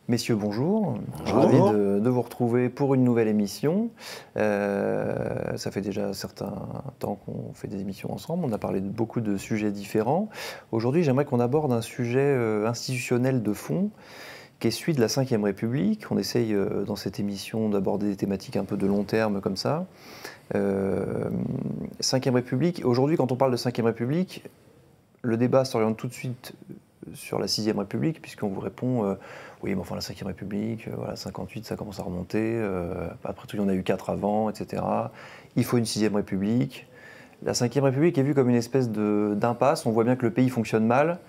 Messieurs, bonjour. Bonjour. Ravi de vous retrouver pour une nouvelle émission. Ça fait déjà un certain temps qu'on fait des émissions ensemble. On a parlé de beaucoup de sujets différents. Aujourd'hui, j'aimerais qu'on aborde un sujet institutionnel de fond, qui est celui de la Ve République. On essaye dans cette émission d'aborder des thématiques un peu de long terme comme ça. Ve République. Aujourd'hui, quand on parle de Ve République, le débat s'oriente tout de suite sur la Sixième République, puisqu'on vous répond oui, mais enfin la Ve République, voilà, 58, ça commence à remonter, après tout, il y en a eu 4 avant, etc. Il faut une Sixième République. La Ve République est vue comme une espèce d'impasse, on voit bien que le pays fonctionne mal,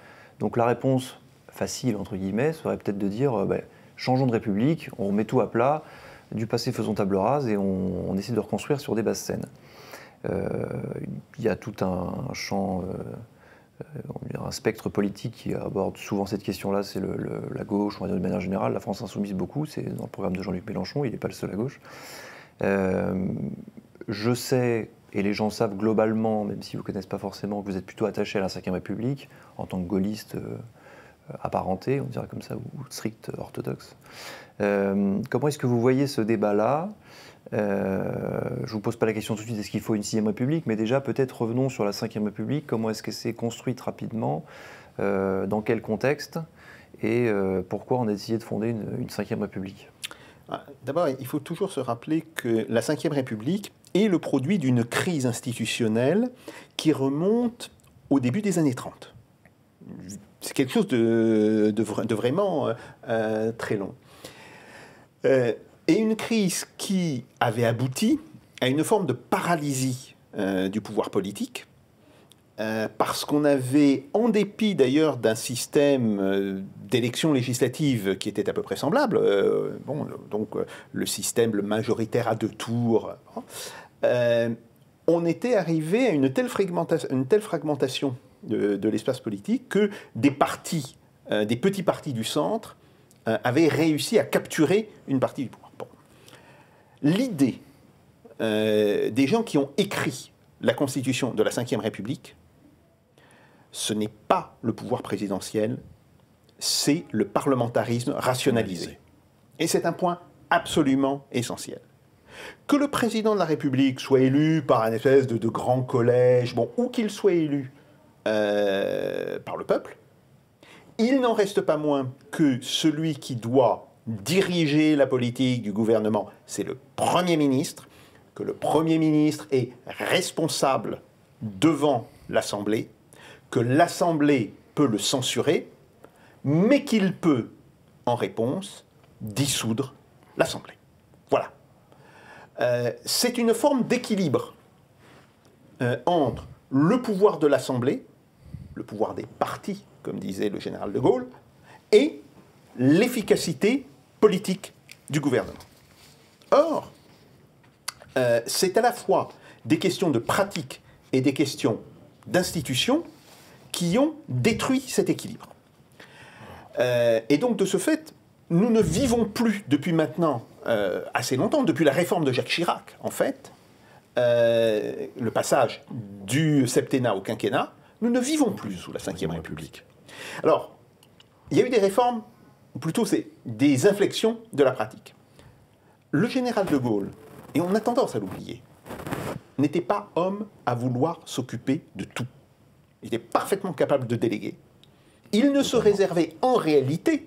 donc la réponse facile, entre guillemets, serait peut-être de dire changeons de République, on remet tout à plat, du passé faisons table rase, et on essaie de reconstruire sur des bases saines. Il y a tout un champ... un spectre politique qui aborde souvent cette question-là, c'est la gauche, on va dire de manière générale, la France insoumise beaucoup, c'est dans le programme de Jean-Luc Mélenchon, il n'est pas le seul à gauche. Je sais, et les gens savent globalement, même s'ils ne vous connaissent pas forcément, que vous êtes plutôt attaché à la Ve République, en tant que gaulliste apparenté, on dirait comme ça, ou strict orthodoxe. Comment est-ce que vous voyez ce débat-là ? Je ne vous pose pas la question tout de suite, est-ce qu'il faut une Sixième République, mais déjà peut-être revenons sur la Ve République, comment est-ce que c'est construite rapidement, dans quel contexte, et pourquoi on a décidé de fonder une Ve République ? D'abord, il faut toujours se rappeler que la Ve République est le produit d'une crise institutionnelle qui remonte au début des années 30. C'est quelque chose de vraiment très long. Et une crise qui avait abouti à une forme de paralysie du pouvoir politique, parce qu'on avait, en dépit d'ailleurs d'un système d'élection législative qui était à peu près semblable, le système majoritaire à 2 tours, on était arrivé à une telle fragmentation de l'espace politique que des petits partis du centre avaient réussi à capturer une partie du pouvoir. L'idée des gens qui ont écrit la Constitution de la Ve République, ce n'est pas le pouvoir présidentiel, c'est le parlementarisme rationalisé. Et c'est un point absolument essentiel. Que le président de la République soit élu par un espèce de grand collège, ou qu'il soit élu par le peuple, il n'en reste pas moins que celui qui doit diriger la politique du gouvernement, c'est le Premier ministre, que le Premier ministre est responsable devant l'Assemblée, que l'Assemblée peut le censurer, mais qu'il peut, en réponse, dissoudre l'Assemblée. Voilà. C'est une forme d'équilibre entre le pouvoir de l'Assemblée, le pouvoir des partis, comme disait le général de Gaulle, et l'efficacité politique du gouvernement. Or, c'est à la fois des questions de pratique et des questions d'institution qui ont détruit cet équilibre. Et donc, de ce fait, nous ne vivons plus depuis maintenant assez longtemps, depuis la réforme de Jacques Chirac, en fait, le passage du septennat au quinquennat, nous ne vivons plus sous la Ve République. Alors, il y a eu des réformes, ou plutôt c'est des inflexions de la pratique. Le général de Gaulle, et on a tendance à l'oublier, n'était pas homme à vouloir s'occuper de tout. Il était parfaitement capable de déléguer. Il ne se réservait en réalité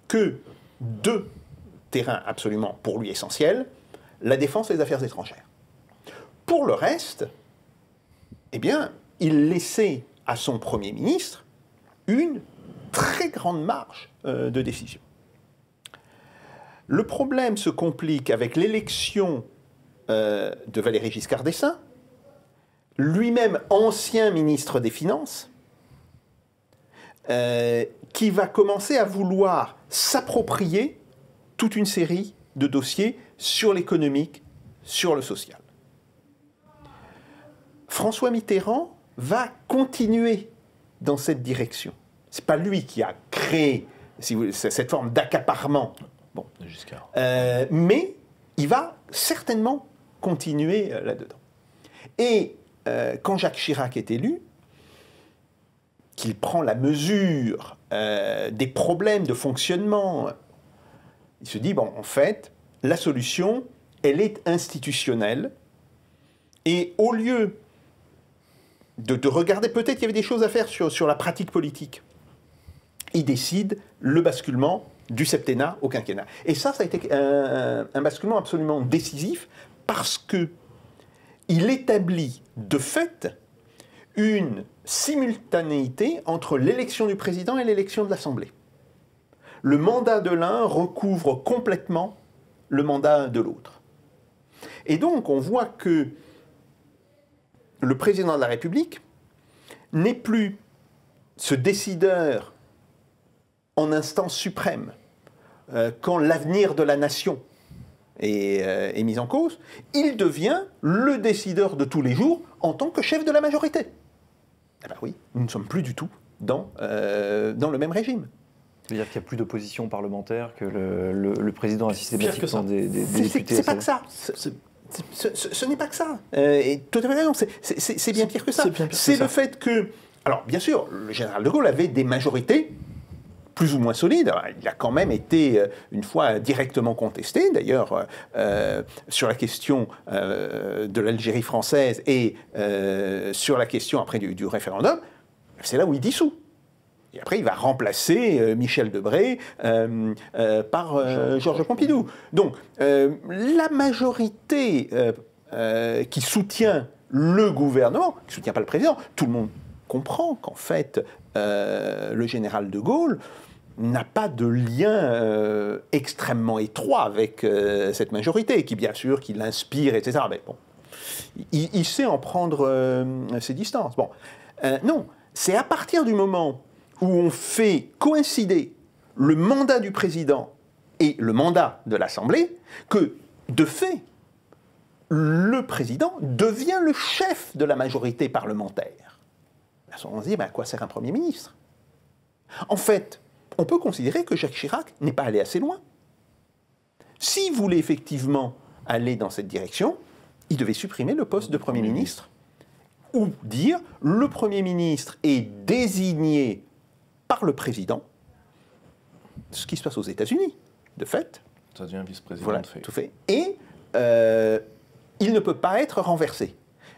que 2 terrains absolument pour lui essentiels, la défense et les affaires étrangères. Pour le reste, eh bien, il laissait à son Premier ministre une très grande marge de décision. Le problème se complique avec l'élection de Valéry Giscard d'Estaing, lui-même ancien ministre des Finances, qui va commencer à vouloir s'approprier toute une série de dossiers sur l'économique, sur le social. François Mitterrand va continuer dans cette direction. Ce n'est pas lui qui a créé cette forme d'accaparement. Bon. Mais il va certainement continuer là-dedans. Et quand Jacques Chirac est élu, qu'il prend la mesure des problèmes de fonctionnement, il se dit, bon, en fait, la solution, elle est institutionnelle, et au lieu de regarder, peut-être qu'il y avait des choses à faire sur la pratique politique, il décide le basculement du septennat au quinquennat. Et ça a été un basculement absolument décisif, parce que il établit de fait une simultanéité entre l'élection du président et l'élection de l'Assemblée. Le mandat de l'un recouvre complètement le mandat de l'autre. Et donc on voit que le président de la République n'est plus ce décideur en instance suprême quand l'avenir de la nation est mis en cause, il devient le décideur de tous les jours en tant que chef de la majorité. Eh bien oui, nous ne sommes plus du tout dans le même régime. C'est-à-dire qu'il n'y a plus d'opposition parlementaire, que le président a systématiquement des députés. C'est pas que ça. Ce n'est pas que ça. Et tout à fait raison, c'est bien pire que ça. C'est le fait que... Alors, bien sûr, le général de Gaulle avait des majorités plus ou moins solides. Alors, il a quand même été, une fois, directement contesté, d'ailleurs, sur la question de l'Algérie française et sur la question, après, du référendum. C'est là où il dissout. Et après, il va remplacer Michel Debré par Georges Pompidou. Donc, la majorité qui soutient le gouvernement, qui ne soutient pas le président, tout le monde comprend qu'en fait, le général de Gaulle n'a pas de lien extrêmement étroit avec cette majorité, qui bien sûr, qui l'inspire, etc. Mais bon, il sait en prendre ses distances. Bon, non, c'est à partir du moment où on fait coïncider le mandat du président et le mandat de l'Assemblée, que, de fait, le président devient le chef de la majorité parlementaire. À ce moment, on se dit, à quoi sert un Premier ministre? En fait, on peut considérer que Jacques Chirac n'est pas allé assez loin. S'il voulait effectivement aller dans cette direction, il devait supprimer le poste de Premier ministre. Ou dire, le Premier ministre est désigné par le président, ce qui se passe aux États-Unis, de fait. Ça devient vice-président, voilà, de fait. Tout fait. Et il ne peut pas être renversé.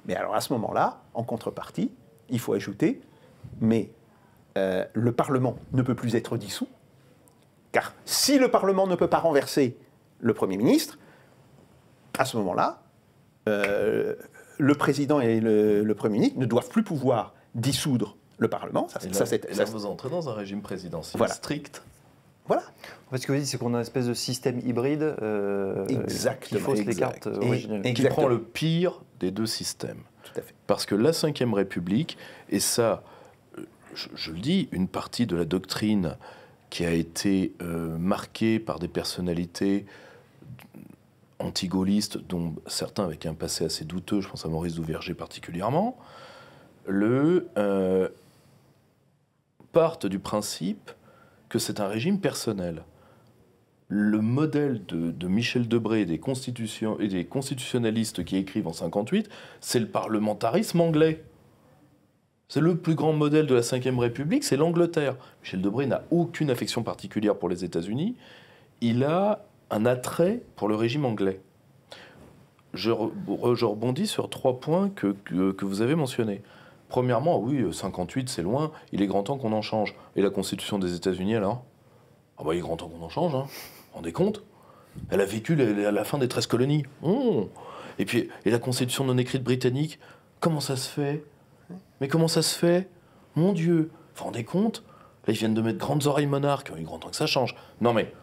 Mais alors à ce moment-là, en contrepartie, il faut ajouter, mais le Parlement ne peut plus être dissous, car si le Parlement ne peut pas renverser le Premier ministre, à ce moment-là, le président et le Premier ministre ne doivent plus pouvoir dissoudre le Parlement. Là, vous entrez dans un régime présidentiel strict. Voilà. En fait, ce que vous dites, c'est qu'on a une espèce de système hybride qui fausse les cartes originelles. Qui prend le pire des deux systèmes. Tout à fait. Parce que la Ve République, et ça, je le dis, une partie de la doctrine qui a été marquée par des personnalités anti-gaullistes, dont certains avec un passé assez douteux, je pense à Maurice Duverger particulièrement, partent du principe que c'est un régime personnel. Le modèle de Michel Debré et des constitutionnalistes qui écrivent en 1958, c'est le parlementarisme anglais. C'est le plus grand modèle de la Ve République, c'est l'Angleterre. Michel Debré n'a aucune affection particulière pour les États-Unis. Il a un attrait pour le régime anglais. Je rebondis sur 3 points que vous avez mentionnés. Premièrement, oui, 58, c'est loin, il est grand temps qu'on en change. Et la Constitution des États-Unis, alors? Ah bah, il est grand temps qu'on en change, hein. Vous vous rendez compte? Elle a vécu à la fin des 13 colonies. Et puis, la Constitution non écrite britannique, comment ça se fait? Mais comment ça se fait? Mon Dieu, vous vous rendez compte? Là, ils viennent de mettre grandes oreilles monarques, il est grand temps que ça change. Non mais,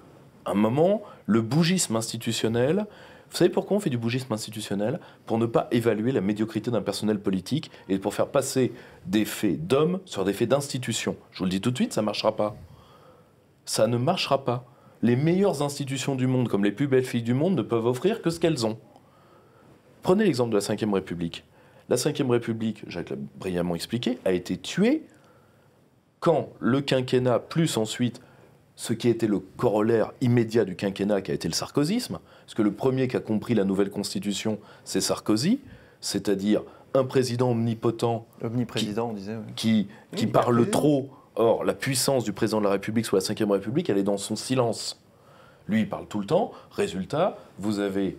à un moment, le bougisme institutionnel... Vous savez pourquoi on fait du bougisme institutionnel? Pour ne pas évaluer la médiocrité d'un personnel politique et pour faire passer des faits d'hommes sur des faits d'institutions. Je vous le dis tout de suite, ça ne marchera pas. Ça ne marchera pas. Les meilleures institutions du monde, comme les plus belles filles du monde, ne peuvent offrir que ce qu'elles ont. Prenez l'exemple de la Ve République. La Ve République, Jacques l'a brillamment expliqué, a été tuée quand le quinquennat, plus ensuite ce qui a été le corollaire immédiat du quinquennat, qui a été le sarkozysme, parce que le premier qui a compris la nouvelle constitution, c'est Sarkozy, c'est-à-dire un président omnipotent, Omniprésident, on disait. Oui. qui Oui, parle président. trop. Or, la puissance du président de la République sous la Ve République, elle est dans son silence. Lui, il parle tout le temps. Résultat, vous avez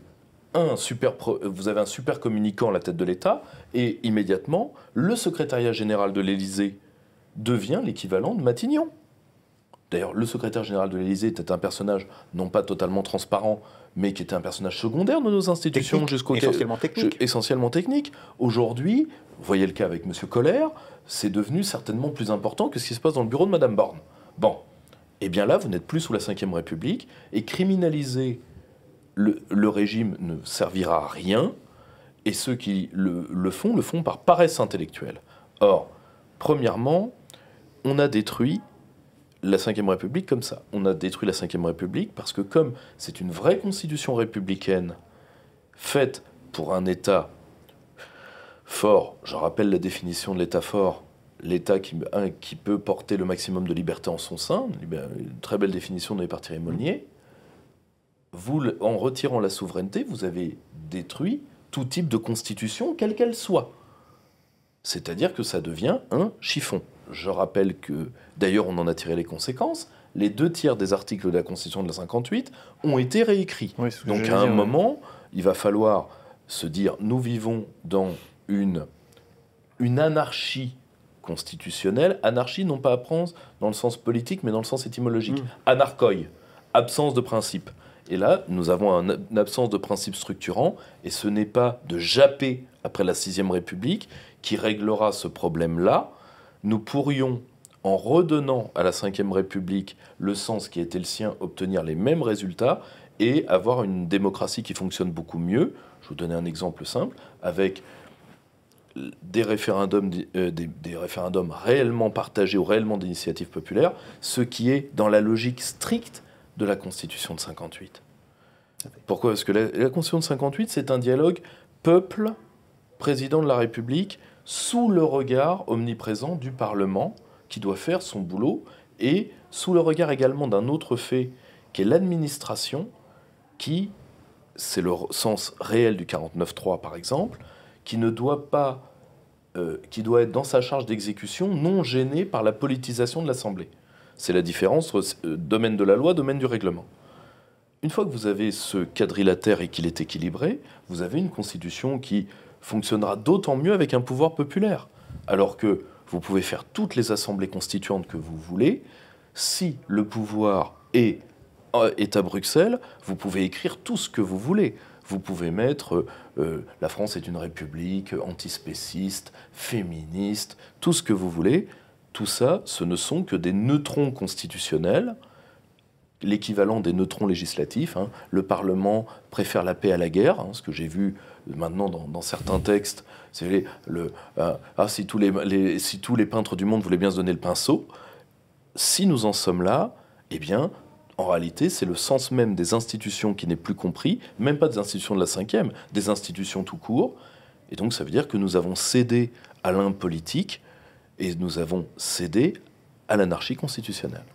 un super communicant à la tête de l'État, et immédiatement, le secrétariat général de l'Élysée devient l'équivalent de Matignon. D'ailleurs, le secrétaire général de l'Élysée était un personnage non pas totalement transparent, mais qui était un personnage secondaire de nos institutions Essentiellement technique. essentiellement technique. Aujourd'hui, vous voyez le cas avec M. Collère, c'est devenu certainement plus important que ce qui se passe dans le bureau de Mme Borne. Bon, eh bien là, vous n'êtes plus sous la Ve République, et criminaliser le régime ne servira à rien, et ceux qui le font par paresse intellectuelle. Or, premièrement, on a détruit la Ve République comme ça. On a détruit la Ve République parce que comme c'est une vraie constitution républicaine faite pour un État fort, je rappelle la définition de l'État fort, l'État qui peut porter le maximum de liberté en son sein, une très belle définition de Thierry Molnier. En retirant la souveraineté, vous avez détruit tout type de constitution, quelle qu'elle soit. C'est-à-dire que ça devient un chiffon. Je rappelle que, d'ailleurs, on en a tiré les conséquences, les 2/3 des articles de la Constitution de la 58 ont été réécrits. Oui, c'est ce que Donc j'allais à un dire, moment, il va falloir se dire, nous vivons dans une anarchie constitutionnelle, anarchie non pas à prendre dans le sens politique, mais dans le sens étymologique. Anarchoi, absence de principe. Et là, nous avons une absence de principe structurant, et ce n'est pas de japper après la 6e République qui réglera ce problème-là. Nous pourrions, en redonnant à la 5e République le sens qui était le sien, obtenir les mêmes résultats et avoir une démocratie qui fonctionne beaucoup mieux. Je vais vous donner un exemple simple, avec des référendums réellement partagés ou réellement d'initiative populaire, ce qui est dans la logique stricte de la Constitution de 58. Pourquoi ? Parce que la Constitution de 58, c'est un dialogue peuple-président de la République sous le regard omniprésent du Parlement qui doit faire son boulot et sous le regard également d'un autre fait qui est l'administration qui, c'est le sens réel du 49.3 par exemple, qui ne doit pas, qui doit être dans sa charge d'exécution non gêné par la politisation de l'Assemblée. C'est la différence entre domaine de la loi, domaine du règlement. Une fois que vous avez ce quadrilatère et qu'il est équilibré, vous avez une constitution qui fonctionnera d'autant mieux avec un pouvoir populaire. Alors que vous pouvez faire toutes les assemblées constituantes que vous voulez, si le pouvoir est à Bruxelles, vous pouvez écrire tout ce que vous voulez. Vous pouvez mettre la France est une république antispéciste, féministe, tout ce que vous voulez. Tout ça, ce ne sont que des neutrons constitutionnels, l'équivalent des neutrons législatifs. Hein. Le Parlement préfère la paix à la guerre, hein, ce que j'ai vu maintenant dans certains textes. C'est si tous les peintres du monde voulaient bien se donner le pinceau. Si nous en sommes là, eh bien, en réalité, c'est le sens même des institutions qui n'est plus compris, même pas des institutions de la 5e, des institutions tout court. Et donc, ça veut dire que nous avons cédé à l'impolitique et nous avons cédé à l'anarchie constitutionnelle.